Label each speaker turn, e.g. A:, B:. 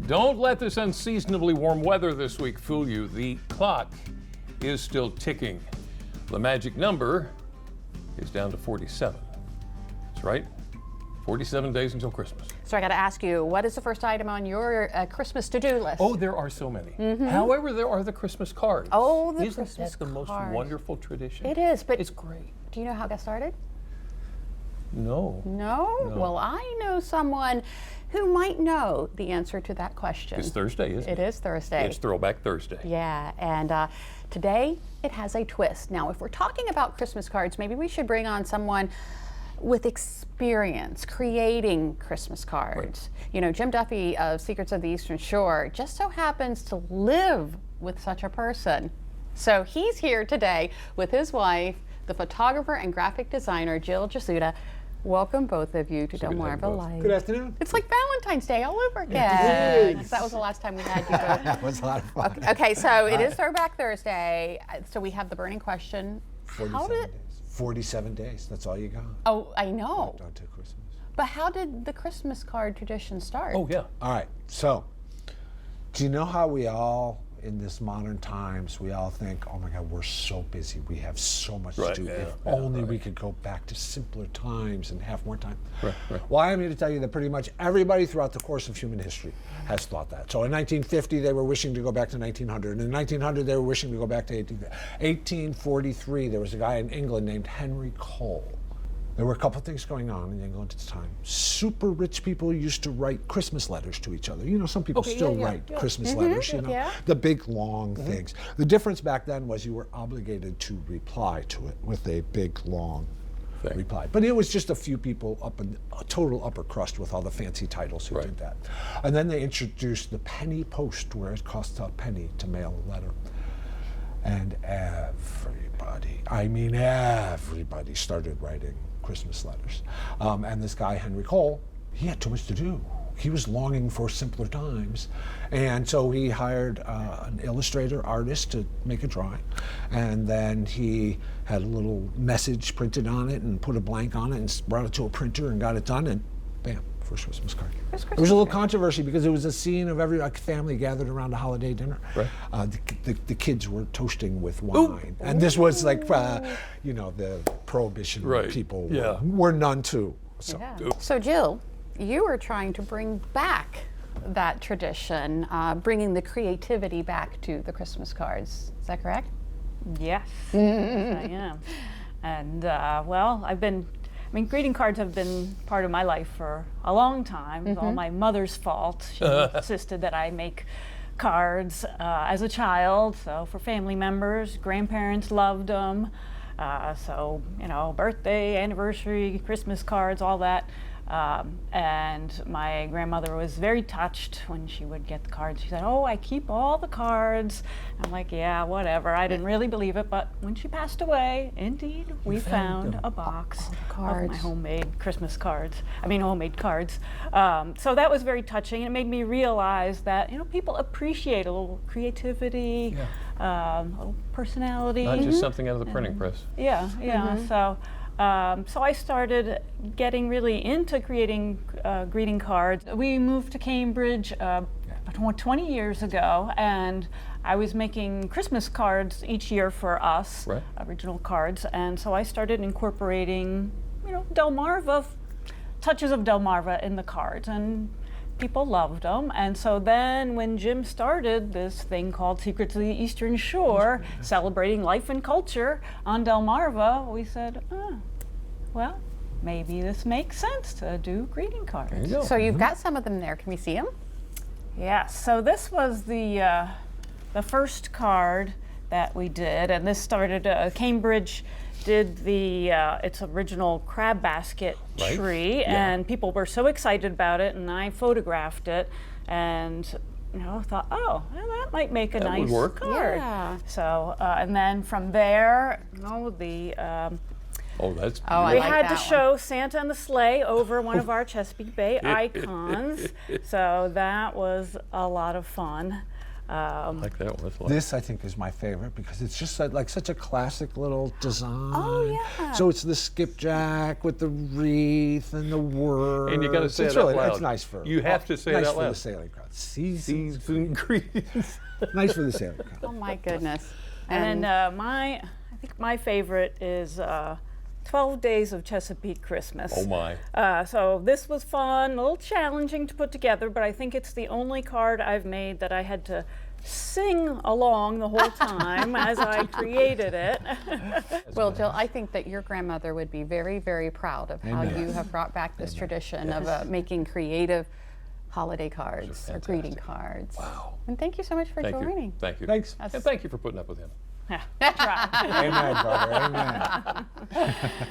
A: Don't let this unseasonably warm weather this week fool you. The clock is still ticking. The magic number is down to 47. That's right, 47 days until Christmas.
B: So I got to ask you, what is the first item on your Christmas to-do list?
A: Oh, there are so many. However, there are the Christmas cards.
B: Oh, the
A: Isn't
B: Christmas
A: that the most
B: cards.
A: wonderful tradition?
B: It is, but
A: It's great.
B: do you know how it got started?
A: No.
B: No? Well, I know someone who might know the answer to that question.
A: It's Thursday, isn't it?
B: It is Thursday.
A: It's Throwback Thursday.
B: Yeah, and today it has a twist. Now, if we're talking about Christmas cards, maybe we should bring on someone with experience creating Christmas cards.
A: Right.
B: You know, Jim Duffy of Secrets of the Eastern Shore just so happens to live with such a person. So he's here today with his wife, the photographer and graphic designer, Jill Jasuda. Welcome, both of you, to
A: So good to have you both.
B: DelmarvaLife.
C: Good afternoon.
B: It's like Valentine's Day all over again.
C: is.
B: That was the last time we had you both.
C: That was a lot of fun.
B: Okay, so it is Throwback Thursday. So we have the burning question.
C: 47 days. 47 days. That's all you got.
B: Oh, I know.
C: Until Christmas.
B: But how did the Christmas card tradition start?
A: Oh, yeah.
C: All right. So, do you know how we all, in this modern times, we all think, oh my God, we're so busy. We have so much
A: Right,
C: to do.
A: yeah,
C: If
A: yeah,
C: only
A: right.
C: we could go back to simpler times and have more time.
A: Right.
C: Well, I'm here to tell you that pretty much everybody throughout the course of human history has thought that. So in 1950, they were wishing to go back to 1900. And in 1900, they were wishing to go back to 1843. There was a guy in England named Henry Cole. There were a couple of things going on in England at the time. Super rich people used to write Christmas letters to each other. You know, some people
A: Okay,
C: still
A: yeah,
C: write
A: yeah.
C: Christmas letters, you know,
B: yeah.
C: the big long things. The difference back then was you were obligated to reply to it with a big long
A: Thing.
C: reply. But it was just a few people up in a total upper crust with all the fancy titles who
A: Right.
C: did that. And then they introduced the penny post, where it cost a penny to mail a letter. And everybody started writing Christmas letters. And this guy, Henry Cole, he had too much to do. He was longing for simpler times. And so he hired an illustrator artist to make a drawing. And then he had a little message printed on it and put a blank on it and brought it to a printer and got it done, and bam, first Christmas card. There was a little controversy because it was a scene of every family gathered around a holiday dinner.
A: Right.
C: The kids were toasting with wine. And this was like, you know, the Prohibition
A: Right.
C: people
A: Yeah.
C: were none too. So.
B: Yeah. So Jill, you were trying to bring back that tradition, bringing the creativity back to the Christmas cards. Is that correct?
D: Yes, yes, I am. And well, greeting cards have been part of my life for a long time. It's all my mother's fault. She insisted that I make cards as a child, so for family members. Grandparents loved them. So, you know, birthday, anniversary, Christmas cards, all that. And my grandmother was very touched when she would get the cards. She said, "Oh, I keep all the cards." I'm like, "Yeah, whatever." I didn't really believe it, but when she passed away, indeed, we found a box of
B: cards.
D: my homemade Christmas cards. homemade cards. So that was very touching. It made me realize that, you know, people appreciate a little creativity, a little personality.
A: Not just something out of the printing press.
D: Yeah. So I started getting really into creating greeting cards. We moved to Cambridge 20 years ago, and I was making Christmas cards each year for us,
A: Right.
D: original cards, and so I started incorporating, you know, Delmarva, touches of Delmarva in the cards, and people loved them. And so then when Jim started this thing called Secrets of the Eastern Shore, celebrating life and culture on Delmarva, we said, well, maybe this makes sense to do greeting cards.
A: There you go.
B: So you've got some of them there. Can we see them?
D: Yes, so this was the first card that we did, and this started, Cambridge did its original crab basket
A: Right.
D: tree,
A: Yeah.
D: and people were so excited about it, and I photographed it, and you know, thought, oh, well, that might make a
A: That would
D: nice
A: work.
D: card.
B: Yeah.
D: So, and then from there, you know,
A: Oh, that's
B: Oh, I
D: we
B: like
D: had
B: that
D: to
B: one.
D: show Santa and the sleigh over one of our Chesapeake Bay icons. So that was a lot of fun.
A: I like that one. That's a lot.
C: This, I think, is my favorite because it's just like such a classic little design.
B: Oh, yeah.
C: So it's the skipjack with the wreath and the words.
A: And you got to say
C: it's
A: it out loud.
C: It's nice for.
A: You have to say
C: nice
A: it out
C: for
A: loud.
C: the sailing crowd. Seasons.
A: Season greetings.
C: Nice for the sailing crowd.
B: Oh my goodness.
D: And I think my favorite is 12 Days of Chesapeake Christmas.
A: Oh my.
D: So this was fun, a little challenging to put together, but I think it's the only card I've made that I had to sing along the whole time as I created it.
B: Well, Jill, I think that your grandmother would be very, very proud of how
C: Amen.
B: you have brought back this tradition of making creative holiday cards or greeting cards.
A: Wow.
B: And thank you so much for
A: Thank
B: joining.
A: you. Thank you.
C: Thanks.
A: And thank you for putting up with him.
D: Try.
C: Amen, brother. Amen.